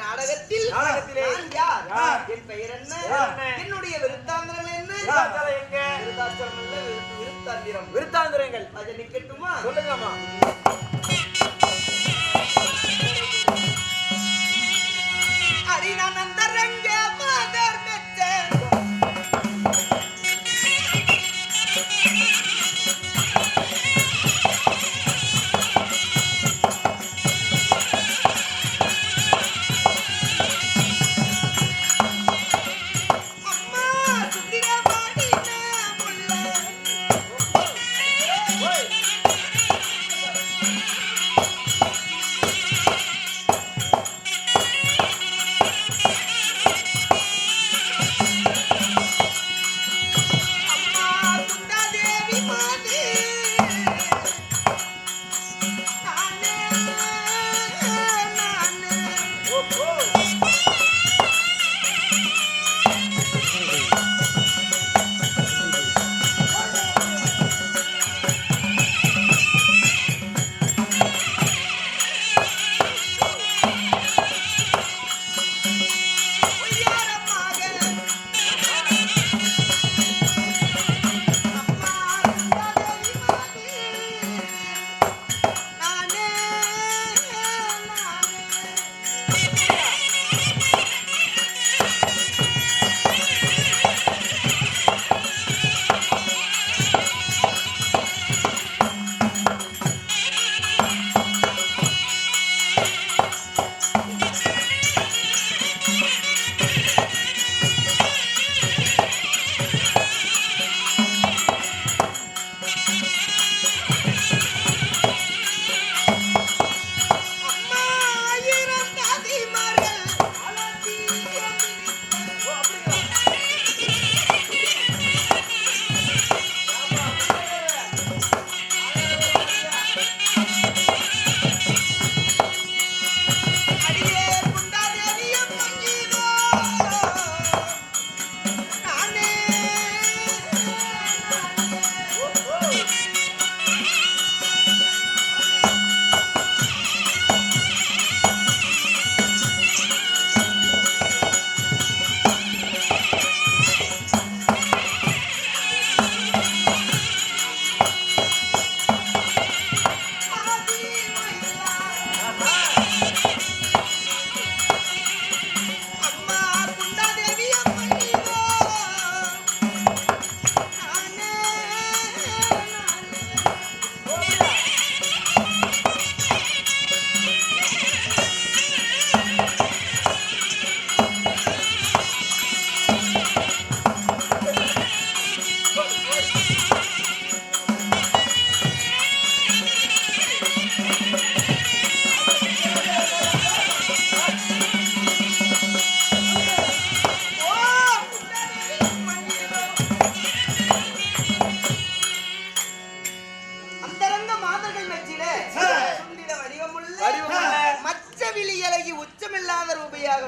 நாடகத்திலே நான் யார், என் பெயர் என்ன, என்னுடைய விருத்தாந்திரம் என்ன, விருத்தாந்திரங்கள் அதை நிக்கட்டுமா? சொல்லுங்கம்மா. அடி நான் அந்தரங்க மாதர் பெற்றேன்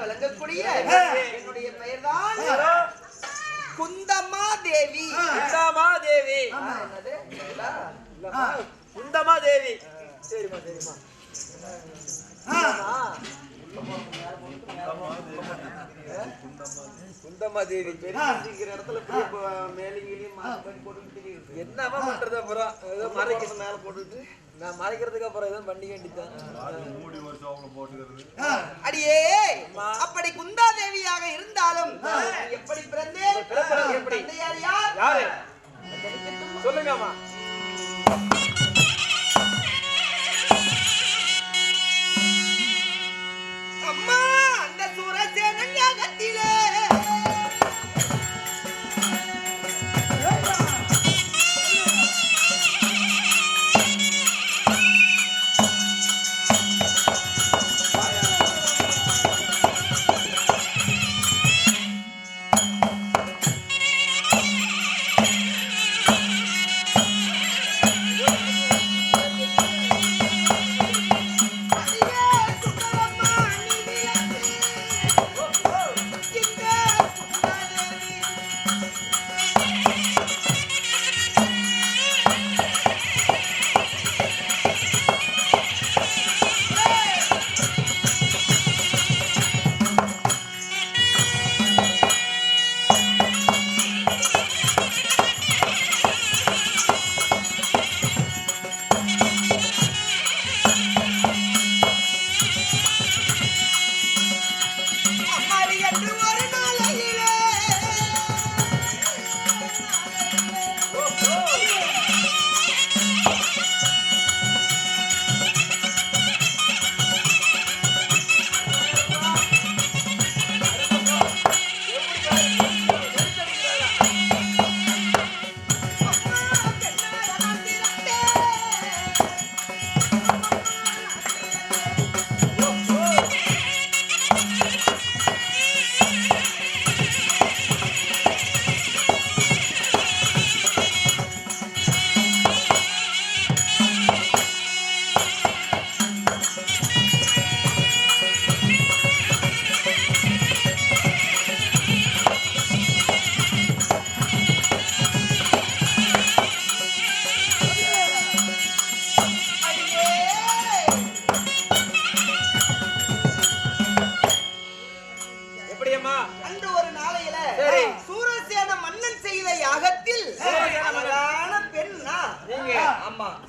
விளங்கக்கூடிய என்னுடைய பெயர்தான் குந்தம்மா தேவி. குந்தம்மா தேவி. என்னது? குந்தம்மா தேவி. சரிம்மா சரிம்மா. குந்தம்மா தேவி பெரிய இடத்துல மேலிங்களையும் என்னமா பண்றது? அப்புறம் ஏதோ மறைக்கிறது மேல போட்டுட்டு நான் மறைக்கிறதுக்கு அப்புறம் ஏதோ பண்ணி வேண்டித்தான். அடியே அப்படி குந்தா தேவியாக இருந்தாலும் எப்படி பிறந்தேன்? எப்படி யாரு? சொல்லுங்கம்மா. அம்மா அந்த சூரசேனன் யாகத்திலே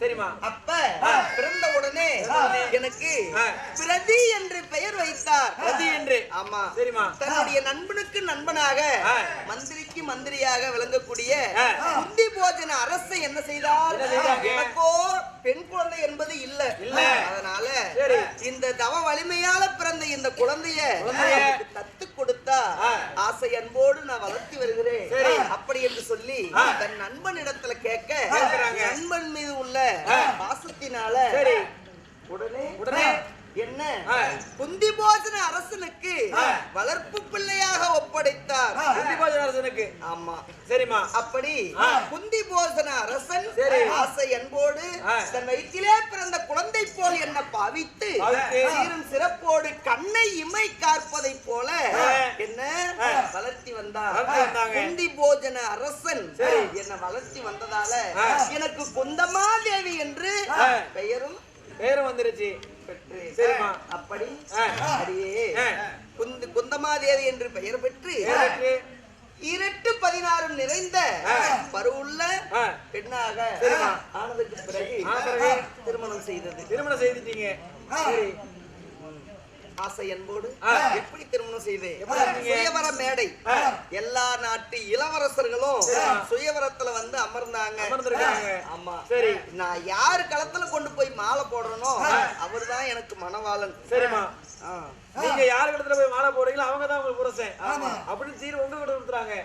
சரிமா. அப்ப பிறந்த உடனே எனக்கு பிரதி என்று பெயர் வைத்தார். பிரதி என்று. ஆமா சரிமா. தன்னுடைய நண்பனுக்கு நண்பனாக மந்திரிக்கு மந்திரியாக விளங்கக்கூடிய குந்தி போஜன அரசை என்ன செய்தார்? எனக்கோ பெண் குழந்தை என்பது இல்ல. அதனால இந்த தவ வலிமையால பிறந்த இந்த குழந்தைய தத்து கொடுத்தா ஆசை அன்போடு நான் வளர்த்தி வருகிறேன் அப்படி என்று சொல்லி தன் நண்பனிடத்துல கேட்க நண்பன் மீது உள்ள பாசத்தினால உடனே என்ன குந்தி போஜன அரசனுக்கு வளர்ப்பு பிள்ளையாக ஒப்படைத்தார். குந்தி போஜன அரசனுக்கு. ஆமா சரிமா. அப்படி குந்தி போஜன அரசன் ஆசை அன்போடு தன் வயிற்றிலே பிறந்த குழந்தை போல் என்ன பாவித்து சீரும் சிறப்போடு கண்ணை இமை காற்பதை போல என்ன வளர்த்தி வந்தார். குந்தி போஜன அரசன் என்ன வளர்த்தி வந்ததால எனக்கு குந்தமாதேவி என்று பெயரும் வந்துருச்சு. சரிமா. அப்படி அடியே குந்தமாதேவி என்று பெயர் பெற்று 18 நிறைந்த பருவுள்ள பெண்ணாக ஆனதுக்கு பிறகு திருமணம் செய்துட்டீங்க. ஆசை அன்போடு எப்படி திருமணம் செய்தேன்? சுயவர மேடை. எல்லா நாட்டு இளவரசர்களும் சுயவரத்துல வந்து அமர்ந்தாங்க. ஆமா. சரி, நான் யாரு களத்துல கொண்டு போய் மாலை போடுறனோ அவர்தான் எனக்கு மணவாளன். சரிமா. நீங்க யாரு இடத்துல போய் மாலை போடுறீங்களோ அவங்க தான் உங்களுக்கு புருஷன். அப்படின்னு சீர் உங்க கிட்ட கொடுத்துறாங்க.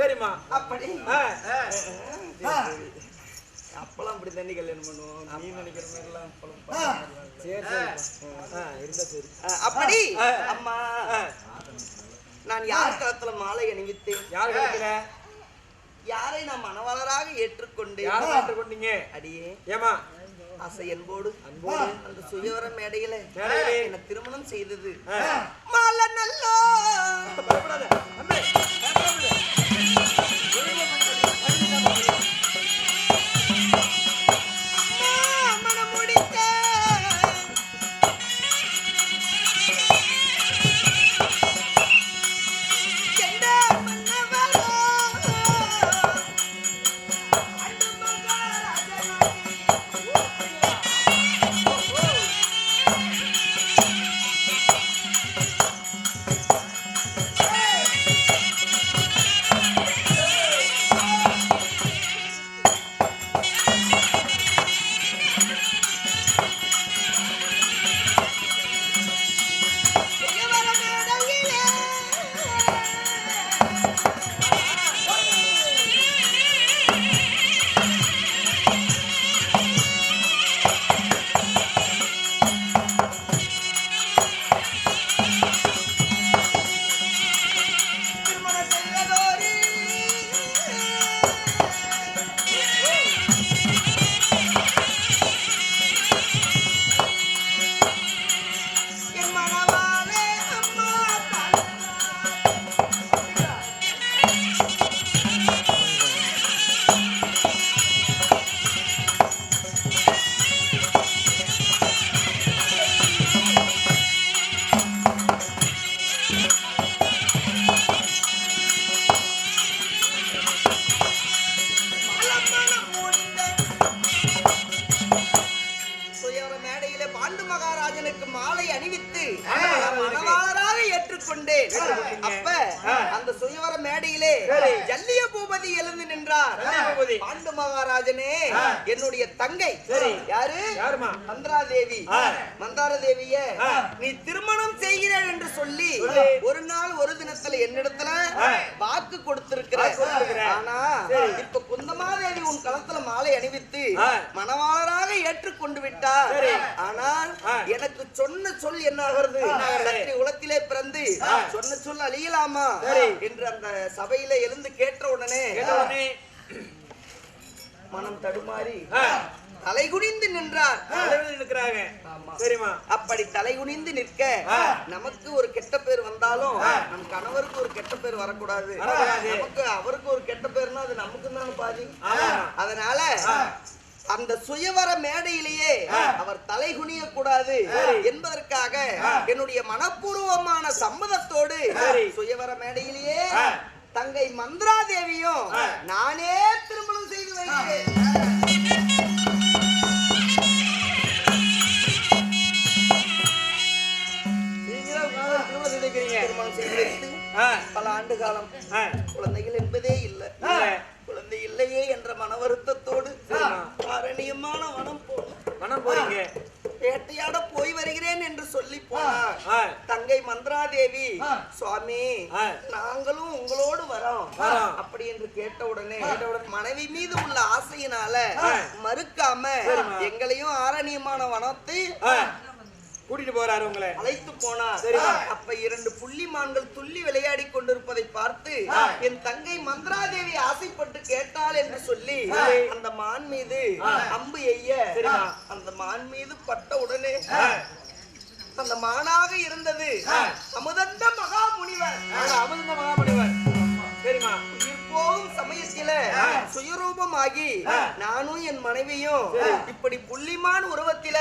சரிமா. அப்படி அப்பெல்லாம் அப்படி தண்ணி கல்யாணம் பண்ணுவோம். நீ நினைக்கிற மாதிரி எல்லாம் அப்படி அம்மா நான் யார் களத்துல மாலை அணிவித்தேன்? யார் களத்துல? யாரை நான் மணவாளராக ஏற்றுக்கொண்டேன். ஏற்றுக்கொண்டீங்க? அடியே ஏமா ஆசை அன்போடு அந்த சுயவர மேடையில என்ன திருமணம் செய்தது மாலை நல்லோ. பாண்டு மகாராஜனே என்னுடைய தங்கை யாரு? மந்திராதேவி. மந்தாரதேவிய நீ திருமணம் செய்கிறாய் என்று சொல்லி ஒரு நாள் ஒரு தினத்துல என்னிடத்துல வாக்கு கொடுத்திருக்கிற. ஆனா இப்ப குந்தமாதேவி உன் களத்துல மாலை அணிவித்து மணவாளராக ஏற்றுக்கொண்டு விட்டார். ஆனால் எனக்கு சொன்ன சொல் என்ன ஆகிறது? உலகத்திலே பிறந்து சொன்ன சொல் அழியலாமா என்று அந்த சபையில எழுந்து கேட்ட உடனே மனம் தடுமாறி தலைகுனிந்து நின்றார். அப்படி தலைகுனிந்து நிற்க நமக்கு ஒரு கெட்ட பேர் வந்தாலும் நம் கணவருக்கு ஒரு கெட்ட பேர் வரக்கூடாது. நமக்கு அவருக்கு ஒரு கெட்ட பேர்னா அது நமக்கு தான் பாதி. அதனால அந்த சுயவர மேடையிலேயே அவர் தலைகுனிய கூடாது என்பதற்காக என்னுடைய மனப்பூர்வமான சம்மதத்தோடு சுயவர மேடையிலேயே தங்கை மந்திராதேவியும் நானே திருமணம் செய்து வைத்தேன். ஆண்டு காலம் குழந்தைகள் என்பதே இல்லை. குழந்தை இல்லையே என்ற மன வருத்தத்தோடு ஆரண்யமான வனம் போறீங்க. வேட்டையாட போய் வருகிறேன் என்று சொல்லி போனார் தங்கை மந்திராதேவி. சுவாமி, நாங்களும் உங்களோடு வரோம் அப்படி என்று கேட்டவுடனே மனைவி மீது உள்ள ஆசையினால மறுக்காம எங்களையும் ஆரண்யமான வனத்தை கூட்டிட்டு போறாரு, உங்களை அழைத்து போனார். அப்ப 2 புள்ளிமான்கள் துள்ளி விளையாடி கொண்டிருப்பதை பார்த்து என் தங்கை மந்திராதேவி ஆசைப்பட்டு கேட்டாள் என்று சொல்லி அந்த மான் மீது அம்பு எய்ய அந்த மான் மீது பட்ட உடனே அந்த மானாக இருந்தது அமுதந்த மகாமுனிவர். சரிமா, போகும் சமயத்தில சுயரூபமாகி நானும் என் மனைவியும் இப்படி புள்ளிமான் உருவத்தில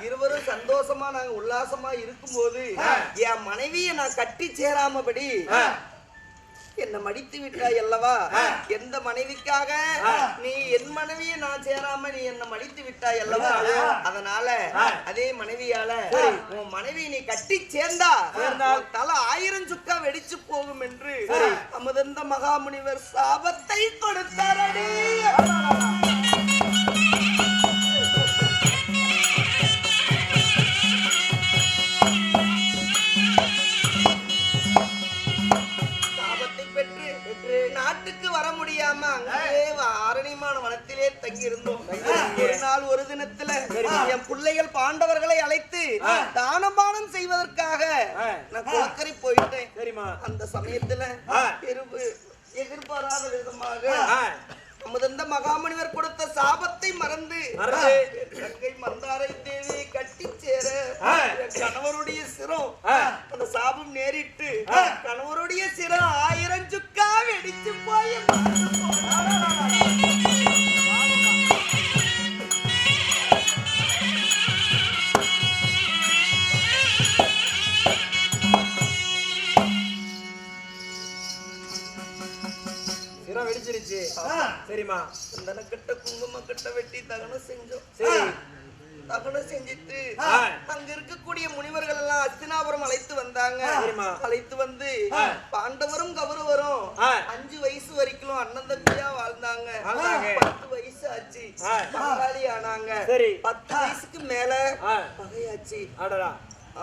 இருவரும் சந்தோஷமா நாங்க உல்லாசமா இருக்கும் போது என் மனைவியை நான் கட்டி சேராமபடி என்ன மடித்து விட்டாய் அல்லவா? எந்த மனைவிக்காக நீ என் மனைவியை நான் சேராம நீ என்ன மடித்து விட்டாய் அல்லவா? அதனால அதே மனைவியால உன் மனைவி நீ கட்டி சேர்ந்தா தலை 1000 சுக்கா வெடிச்சு போகும் என்று அமுதந்த மகாமுனிவர் சாபத்தை கொடுத்தாரடி. நாட்டுக்கு வர முடியாம அங்கே ஆரண்யமான வனத்திலே தங்கி இருந்தோம். ஒரு நாள் ஒரு தினத்துல என் பிள்ளைகள் பாண்டவர்களை அழைத்து தானபானம் செய்வதற்காக நான் குளக்கரை போயிட்டேன். அந்த சமயத்துல எதிர்பாராத விதமாக அமுதந்த மகாமுனிவர் கொடுத்த சாபத்தை மறந்து கங்கை மந்தாரை தேவியை கட்டி சேர கணவருடைய சிரம் அந்த சாபம் நேரிட்டு கணவருடைய சிரம் 1000 சுக்கா வெடிச்சு போய் வெடிச்சிருச்சு. சரிமா, கட்ட குங்கும கட்ட வெட்டி தகனம் செஞ்சோம். தகனம் செஞ்சிட்டு அங்க இருக்கக்கூடிய முனிவர்கள் எல்லாம் அஸ்தினாபுரம் அழைத்து வந்தாங்க. அழைத்து வந்து பாண்டவரும் கௌரவரும் 5 வயசு வரைக்கும் அண்ணன் தம்பியா வாழ்ந்தாங்க. 10 வயசு ஆச்சு பங்காளி ஆனாங்க. 10 வயசுக்கு மேல பகையாச்சு.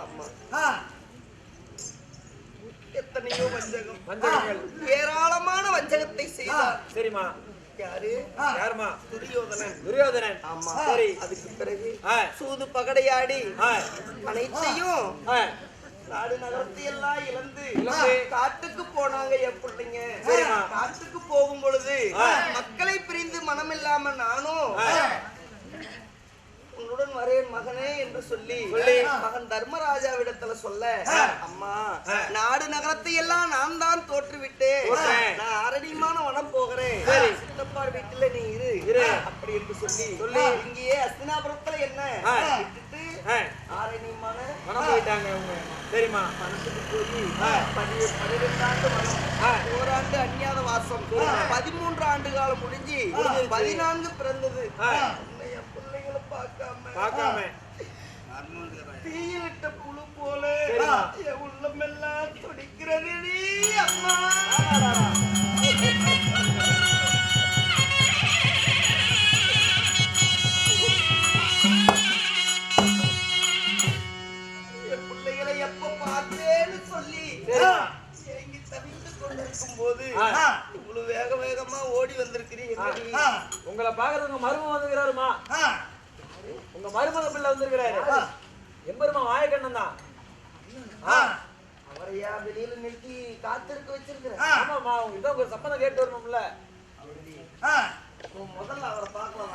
ஆமா, எத்தனையோ வஞ்சகங்கள் ஏராளமான வஞ்சகத்தை செய்தார். சரிமா, யாரு? யாருமா? துரியோதனன். ஆமா. சரி, அதுக்கு பிறகு சூது பகடையாடி அனைத்தையும் நாடு நகரத்தை எல்லாம் இழந்து காட்டுக்கு போனாங்க என் பிள்ளைங்க. காட்டுக்கு போகும் பொழுது மக்களை பிரிந்து மனமில்லாம நானும் உன்னுடன் வரேன் மகனே என்று சொல்லி மகன் தர்மராஜாவிடத்துல சொல்ல, அம்மா நாடு நகரத்தை எல்லாம் நான் தான் தோற்றுவிட்டேன், நான் ஆரண்யமான வனம் போகிறேன், சித்தப்பா வீட்டுல நீ இரு அப்படி என்று சொல்லி இங்கேயே அஸ்தினாபுரத்துல என்ன விட்டுட்டு ஆரண்யமான வனம் போயிட்டாங்க அவங்க. சரிமா, மனசுக்கு போய் 12 ஆண்டு வனம், ஓராண்டு அந்நியாத வாசம், 13 ஆண்டு காலம் முடிஞ்சு 14 பிறந்தது. பார்க்காம தீயிலிட்ட புழு போல என் உள்ளமெல்லாம் துடிக்கிறது அம்மா. என் பிள்ளைகளை எப்ப பார்த்தேன்னு சொல்லி இறங்கி தவித்துக் கொண்டிருக்கும் போது இவ்வளவு வேகமா ஓடி வந்திருக்கிறீங்க. உங்களை பாக்குறதுக்கு மருமகன் வந்துக்கிறாருமா? உங்க மருமக பிள்ளை வந்திருக்கிறாரு. எம்பெருமா வாயக்கண்ணன் தான். அவரையா வெளியில நிறுத்தி காத்திருக்க வச்சிருக்கிறேன். ஆமாமா, இதான் ஒரு சப்பந்தம் கேட்டு வரணும்ல. முதல்ல அவரை பார்க்கலாம்.